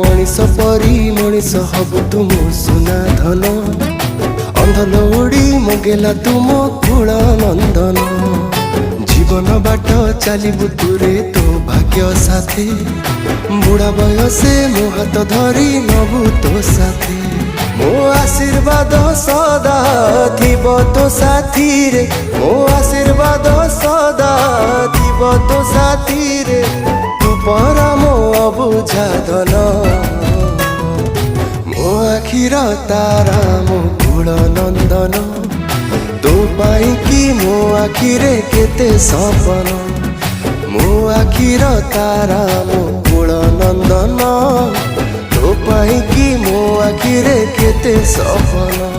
मनीष परी मनीष हबु तुम सुना धन अंधल उड़ी मगेला तुम कुल नंदन जीवन बाट चलबु तुरे तो भाग्य साथी बुढ़ा बयसे मो हाथ धरी नबु तो साथी मो आशीर्वाद सदा थिब तो साथी रे मो आशीर्वाद सदा थिब तो साथी रे तू परा मो अबुझा धन मो आखिर तारा मो कुल नंदन तो पाई कि मो आखिरे केते सपन मो आखिर तारा मो कुल नंदन तो पाई कि मो आखिरे केते सपन।